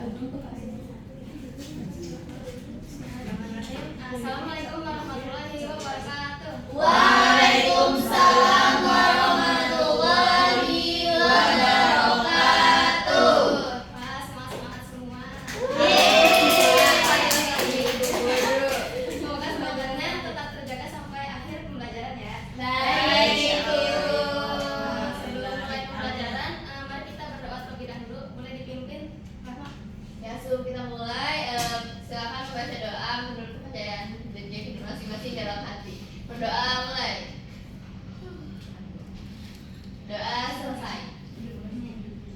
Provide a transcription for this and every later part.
Assalamualaikum warahmatullahi wabarakatuh. Waalaikumsalam warahmatullahi wabarakatuh. Wah, semangat semua. Semoga semuanya tetap terjaga sampai akhir pembelajaran ya. Baik, Guru. Sebelum mulai pembelajaran, mari kita berdoa terlebih dahulu. Boleh dipimpin, Rahma? Ya, sebelum kita mulai, silakan membaca doa menurut kepercayaan dan jadi masing-masing dalam hati. Berdoa mulai. Doa selesai.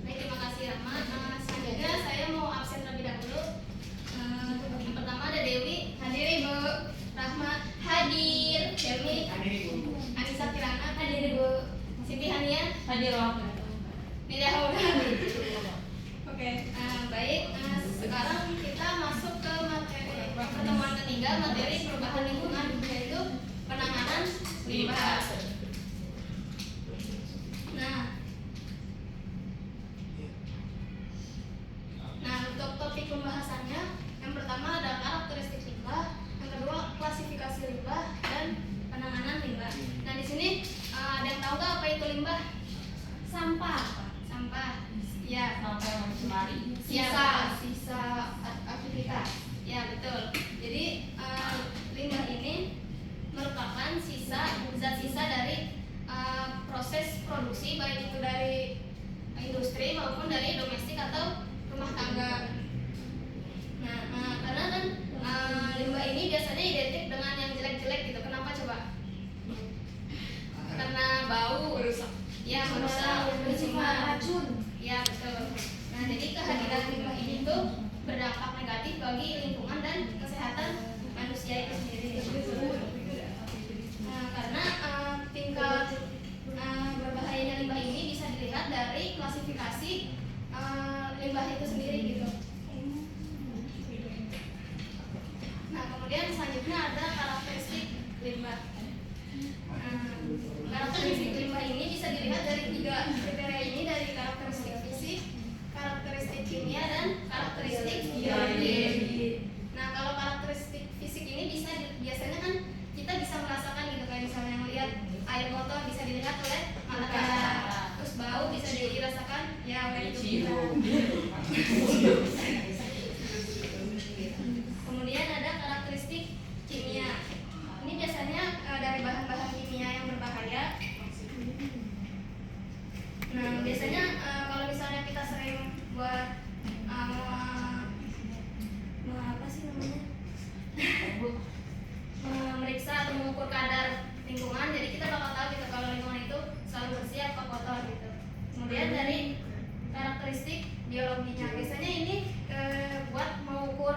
Baik, terima kasih Rahma. Selanjutnya saya mau absen terlebih dahulu. Yang pertama ada Dewi, hadir Ibu. Rahma, hadir. Dewi, Hadir Ibu. Anissa Kirana, hadir Ibu. Siti Hania, Hadir waktu. tidak udah. Oke, baik. Sekarang kita masuk ke materi pertemuan ketiga, materi perubahan lingkungan, yaitu penanganan limbah. Nah, untuk topik pembahasannya, yang pertama ada karakteristik limbah, yang kedua klasifikasi limbah dan penanganan limbah. Nah, di sini ada yang tahu nggak apa itu limbah? Sampah. Sampah. Ya. Sampah yang mencemari. Sisa aktivitas. Ya, betul. Jadi limbah ini merupakan zat sisa dari proses produksi, baik itu dari industri maupun dari domestik atau rumah tangga. Nah, karena kan limbah ini biasanya identik dengan yang jelek-jelek gitu. Kenapa coba? Karena bau, ya merusak, pencemaran racun. Ya, betul. Nah, jadi kehadiran limbah ini tuh berdampak negatif bagi lingkungan dan kesehatan manusia itu sendiri. Nah, karena tingkat berbahayanya limbah ini bisa dilihat dari klasifikasi limbah itu sendiri gitu. Nah, kemudian selanjutnya ada karakteristik limbah. Karakteristik limbah ini bisa dilihat dari 3 kriteria ini, dari karakteristik fisik, karakteristik kimia, dan karakteristik biologi. Nah, kalau karakteristik fisik ini biasanya kan kita bisa merasakan gitu, kayak misalnya melihat air kotor bisa dilihat oleh mata, terus bau bisa dirasakan ya oleh hidung kita. Kemudian ada karakteristik kimia. Ini biasanya dari bahan-bahan kimia yang berbahaya. Nah, biasanya kalau misalnya kita sering buat apa sih namanya? Memeriksa atau mengukur kadar lingkungan, jadi kita bakal tahu gitu kalau lingkungan itu selalu bersih atau kotor gitu. Kemudian dari karakteristik biologinya, biasanya ini buat mengukur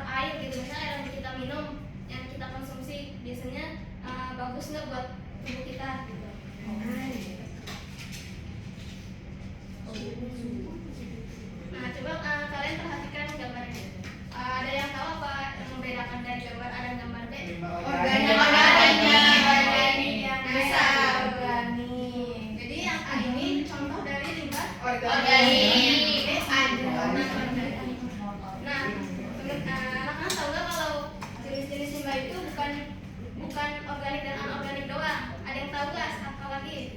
air gitu, misalnya air yang kita minum, yang kita konsumsi, biasanya bagus nggak buat tubuh kita gitu. Nah, coba kalian perhatikan gambarnya. Ada yang tahu apa yang membedakan dari gambar A dan gambar B? Organik yang bisa organik. Jadi yang A ini contoh dari limbah Organik. Nah, anak-anak tahu nggak kalau jenis-jenis limbah itu bukan organik dan anorganik doang? Ada yang tahu nggak apa lagi?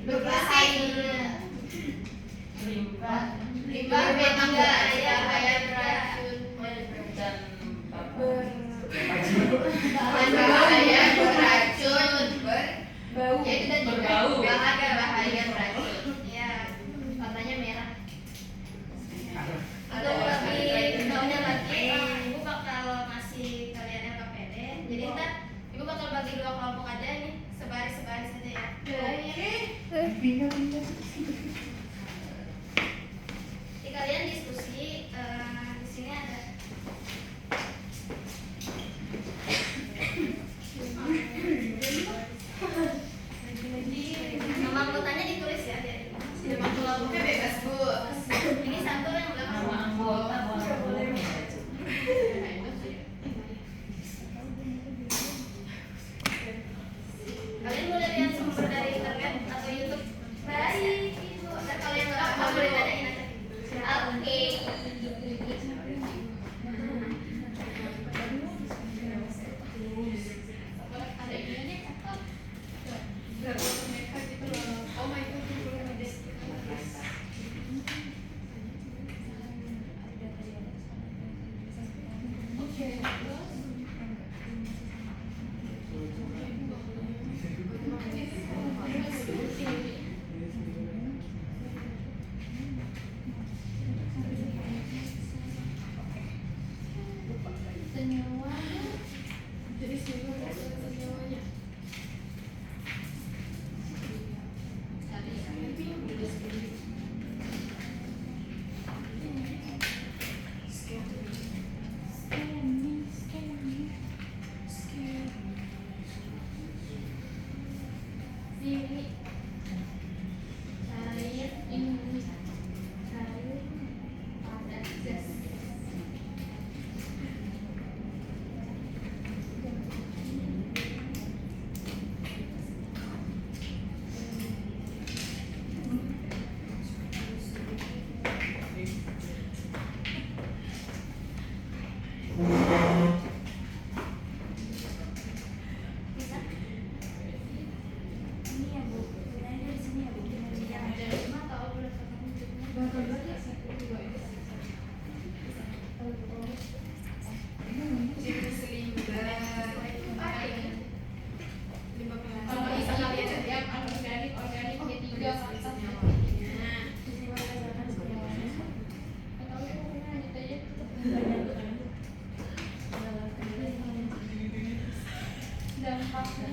Senyawa. Jadi semuanya. Ini cair ini cair pada gas. Ini ya Bu, gunanya dari sini ya bikin yang Ada 5 atau berapa? Jenis limbah. Kalau misalnya yang organik D3 atas Nah, atau pokoknya lanjut aja. Dampaknya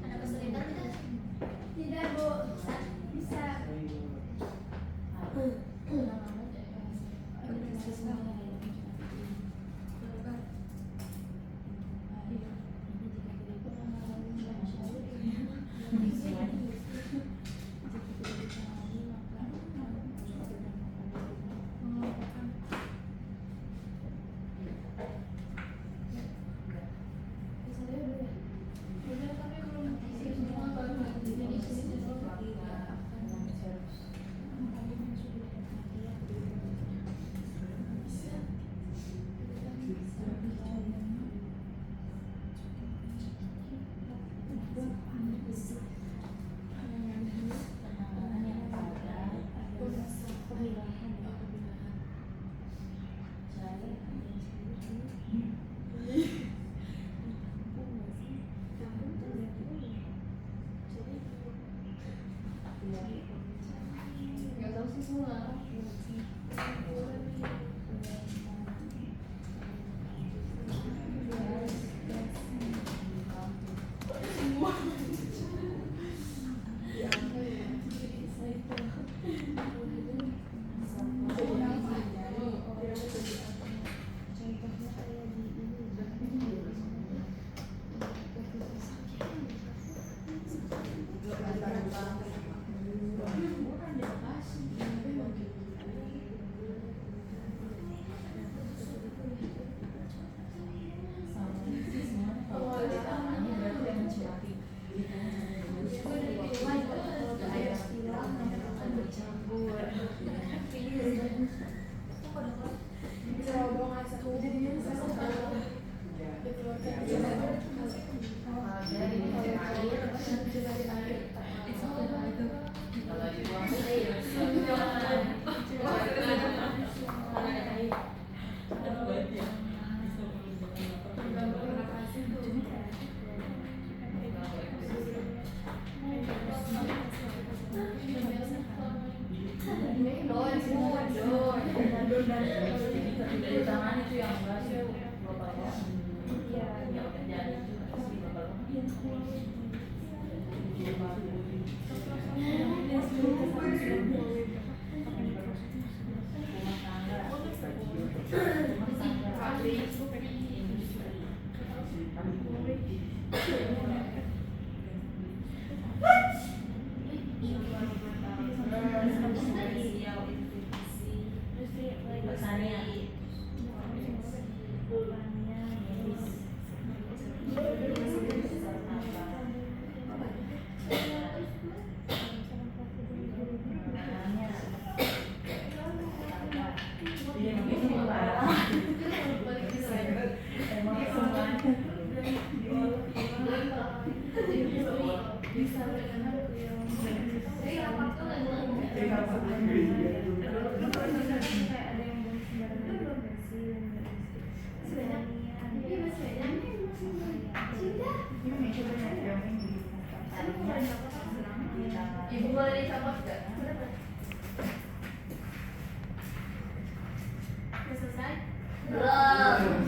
ada kesulitan tidak? Tidak Bu, bisa. udah tapi belum isi semua baru jadi sini nggak tahu sih semua. Ibu boleh dicopot nggak? Udah selesai? Belum.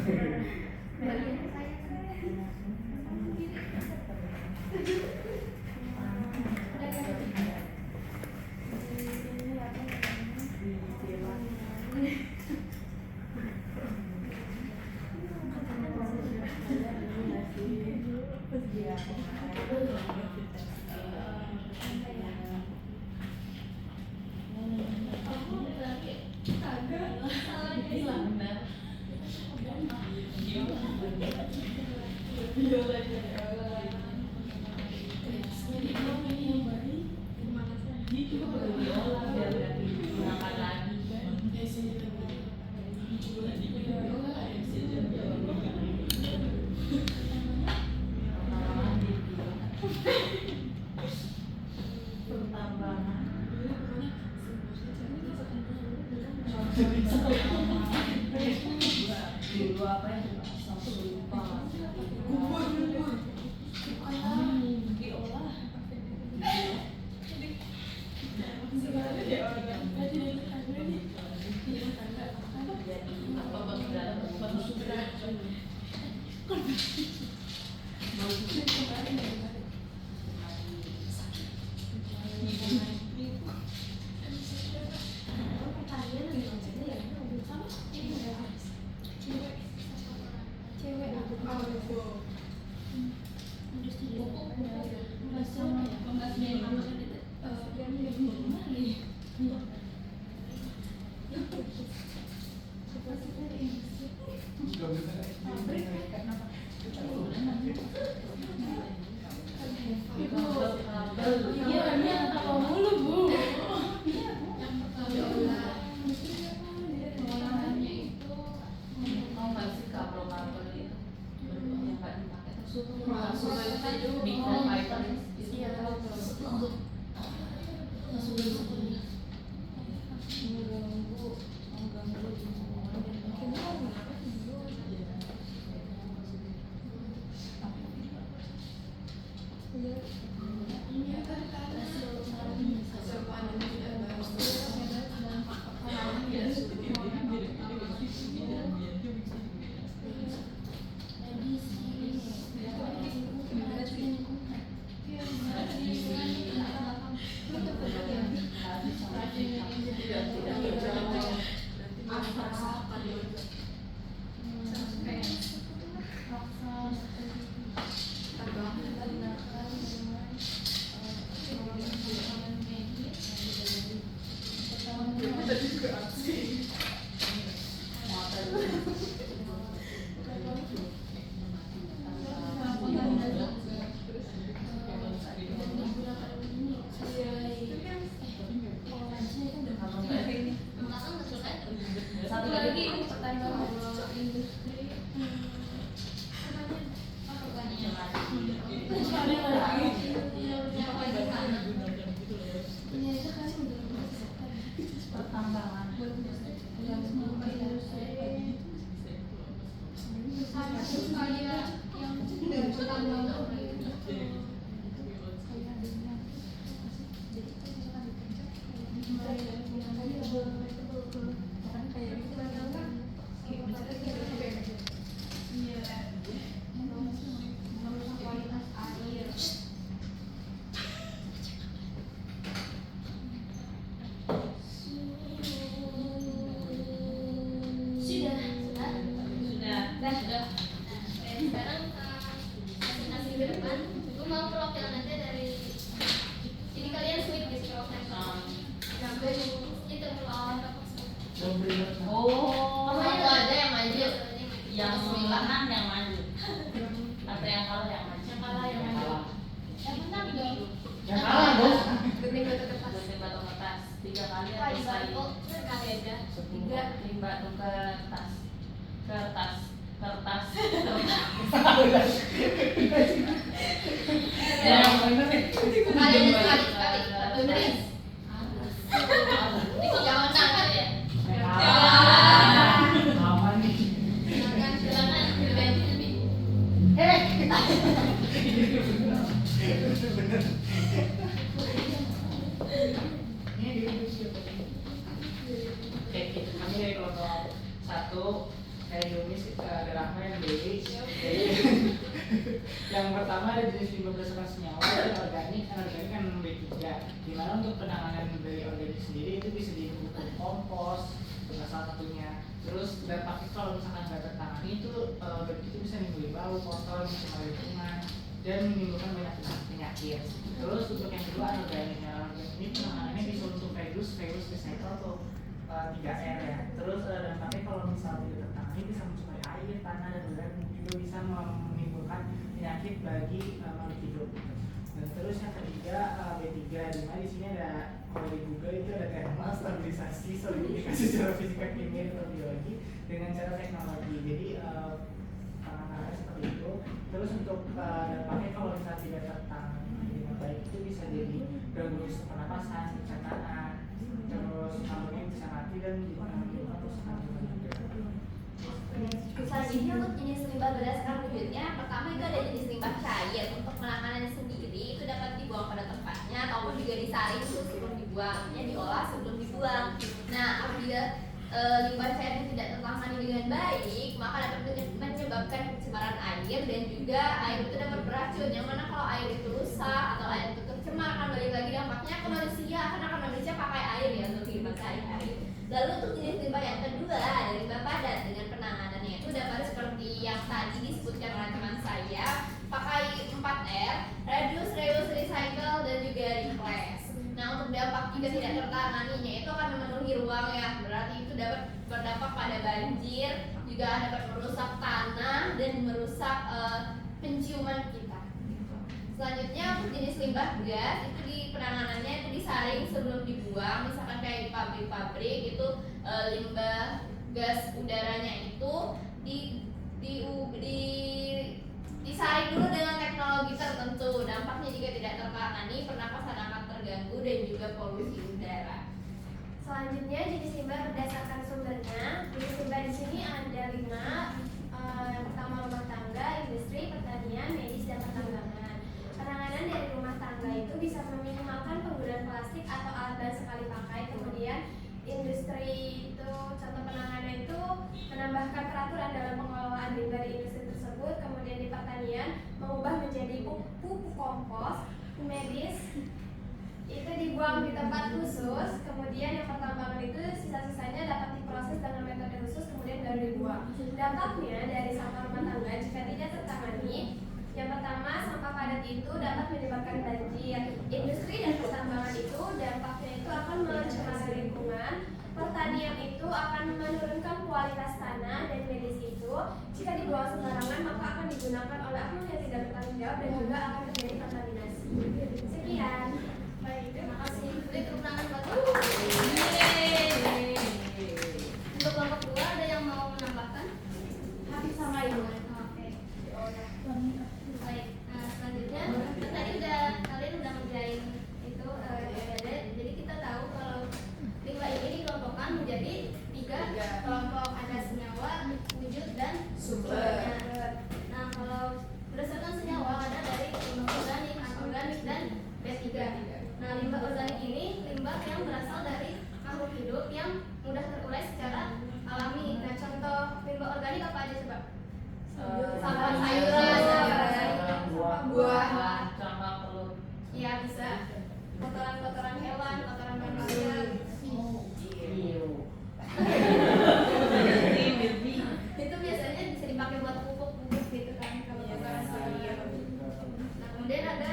saya dulunya sih ada Rahma yang Dewi. Jadi yang pertama ada jenis limbah berdasarkan senyawa dan organik kan B3. Dimana untuk penanganan dari organik sendiri itu bisa dibuat kompos salah satunya. Terus dampaknya kalau misalkan nggak tertangani itu bisa menimbulkan bau, kotor, mencemar lingkungan dan menimbulkan banyak penyakit. Terus untuk yang kedua anorganik. Ini penanganannya bisa untuk reduce, recycle atau 3R ya. Terus dampaknya kalau misalnya tidak tertangani bisa mencemari air, tanah dan udara, juga bisa menimbulkan penyakit bagi makhluk hidup. Dan terus yang ketiga B3, dimana di sini ada kalau di Google itu ada thermal stabilisasi, solidifikasi secara fisika, kimia atau biologi dengan cara teknologi. Jadi penanganannya seperti itu. Terus untuk dampaknya kalau misalnya tidak tertangani dengan baik itu bisa jadi gangguan sistem pernapasan, pencernaan, terus makhluknya bisa mati dan menimbulkan kerusakan juga. Selanjutnya untuk jenis limbah berdasarkan wujudnya, pertama itu ada jenis limbah cair. Untuk penanganannya sendiri itu dapat dibuang pada tempatnya ataupun juga disaring sebelum dibuang, diolah sebelum dibuang. Nah, apabila limbah cair yang tidak tertangani dengan baik, maka dapat menyebabkan pencemaran air dan juga air itu dapat beracun. Yang mana kalau air itu rusak atau air itu tercemar, akan balik lagi dampaknya ke manusia, karena manusia pakai air ya untuk kehidupan sehari-hari. Lalu untuk jenis limbah yang kedua ada limbah padat. Dengan penanganannya itu dapat seperti yang tadi disebutkan oleh teman saya, pakai 4R, reduce, reuse, recycle dan juga replace. Nah, untuk dampak jika tidak tertanganinya itu akan memenuhi ruang ya, berarti itu dapat berdampak pada banjir, juga dapat merusak tanah dan merusak penciuman kita. Selanjutnya untuk jenis limbah gas itu di penanganannya itu disaring sebelum dibuang, misalkan kayak di pabrik-pabrik itu limbah gas udaranya itu disaring dulu dengan teknologi tertentu. Dampaknya jika tidak tertangani, pernapasan akan terganggu dan juga polusi udara. Selanjutnya jenis limbah berdasarkan sumbernya. Jenis limbah di sini ada 5. Pertama rumah tangga, industri, pertanian, medis dan pertambangan. Penanganan dari rumah tangga itu bisa meminimalkan penggunaan plastik atau alat bahan sekali pakai. Kemudian industri itu contoh penanganan itu menambahkan peraturan dalam pengelolaan limbah di industri tersebut. Kemudian di pertanian mengubah menjadi pupuk kompos. Medis itu dibuang di tempat khusus. Kemudian yang pertambangan itu sisa-sisanya dapat diproses dengan metode khusus kemudian baru dibuang. Dampaknya dari sampah rumah tangga jika tidak tertangani, yang pertama sampah padat itu dapat menyebabkan banjir. Industri dan pertambangan itu dampaknya itu akan mencemari lingkungan. Pertanian itu akan menurunkan kualitas tanah, dan medis itu jika dibuang sembarangan maka akan digunakan oleh oknum yang tidak bertanggung jawab dan juga akan terjadi kontaminasi. Sekian. Baik, terima kasih. Beri tepuk tangan buat untuk kelompok 2 ada yang mau menambahkan? Habis sama Ibu. Oke. Baik. Nah, selanjutnya tadi kalian udah ngerjain itu jadi kita tahu kalau limbah ini dikelompokkan menjadi 3 kelompok, ada senyawa, wujud dan sumber. Nah, kalau berdasarkan senyawa ada dari limbah organik, anorganik dan B3. Nah, limbah organik ini limbah yang berasal dari makhluk hidup yang mudah terurai secara alami. Nah, contoh limbah organik apa aja coba? Sampah sayuran, buah, sama telur. ya bisa. Kotoran-kotoran hewan, kotoran manusia. Itu biasanya bisa dipakai buat pupuk gitu kan, kalau kotoran sayur. Nah, kemudian ada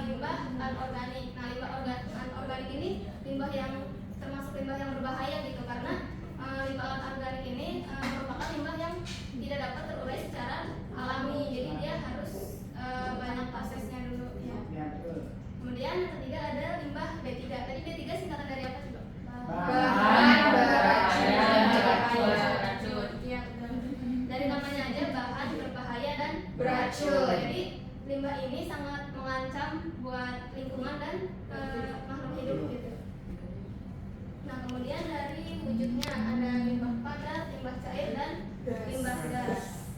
limbah anorganik. Nah, limbah anorganik ini limbah yang termasuk limbah yang berbahaya gitu, karena limbah anorganik ini merupakan limbah yang tidak dapat terurai secara alami. Jadi dia harus banyak prosesnya dulu ya. Kemudian yang ketiga ada limbah B3. Tadi B3 singkatan dari apa coba? Bahan beracun. Ya, dari namanya aja bahan berbahaya dan beracun. Jadi limbah ini sangat mengancam buat lingkungan dan makhluk hidup gitu. Nah, kemudian dari wujudnya ada limbah padat, limbah cair dan limbah gas.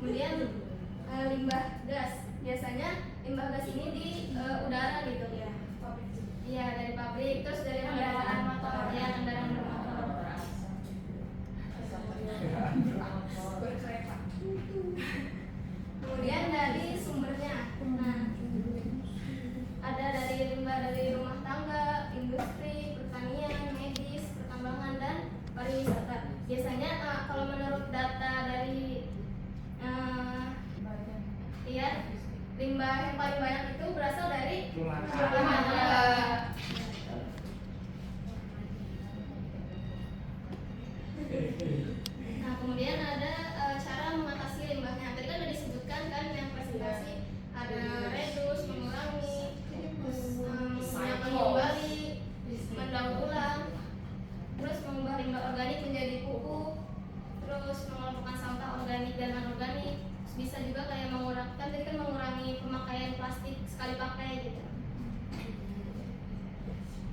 Kemudian limbah gas, biasanya limbah gas ini di udara gitu ya. Iya, dari pabrik, terus dari kendaraan motor, ya kendaraan bermotor. Kemudian dari sumbernya, nah ada dari limbah dari rumah tangga, industri, pertanian, medis, pertambangan dan pariwisata. Biasanya kalau menurut data dari limbah yang paling banyak itu berasal dari Rumah tangga. Nah, kemudian ada cara mengatasi limbahnya. Tadi kan sudah disebutkan kan yang presentasi, ada reduce, mengurangi, menyimpan kembali, mendaur ulang, terus mengubah limbah organik menjadi pupuk, terus mengelompokkan sampah organik dan anorganik. Bisa juga kayak mengurangi pemakaian plastik sekali pakai gitu.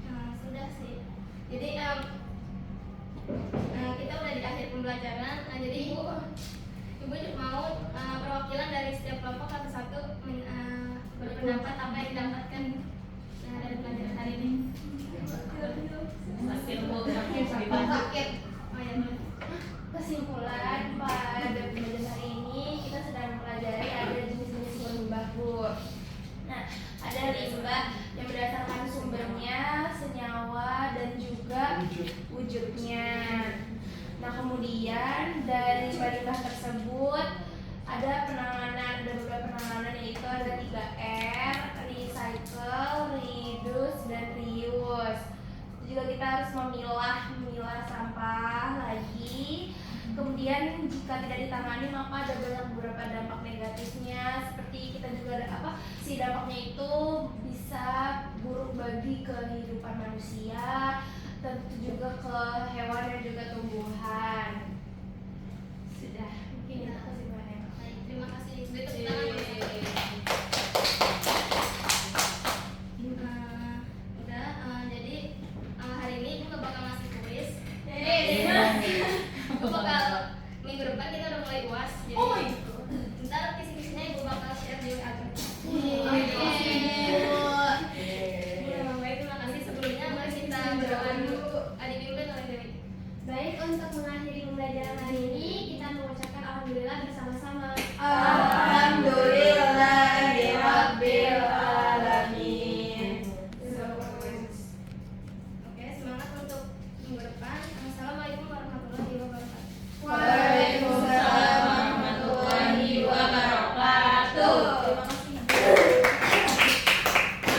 Nah, sudah sih. Jadi kita udah di akhir pembelajaran. Nah, jadi ibu mau perwakilan dari setiap kelompok satu-satu berpendapat apa yang didapatkan dari pelajaran hari ini. Paket. Oh ya, boleh. Kesimpulan pada pembelajaran hari ini kita sedang mempelajari ada jenis-jenis limbah Bu. Nah, ada limbah yang berdasarkan sumbernya, senyawa dan juga wujudnya. Nah, kemudian dari limbah tersebut ada beberapa penanganan, yaitu ada 3R, recycle, reduce, dan reuse. Juga kita harus memilah sampah lagi. Kemudian jika tidak ditangani maka ada beberapa dampak negatifnya, seperti kita juga si dampaknya itu bisa buruk bagi kehidupan manusia, tentu juga ke hewan dan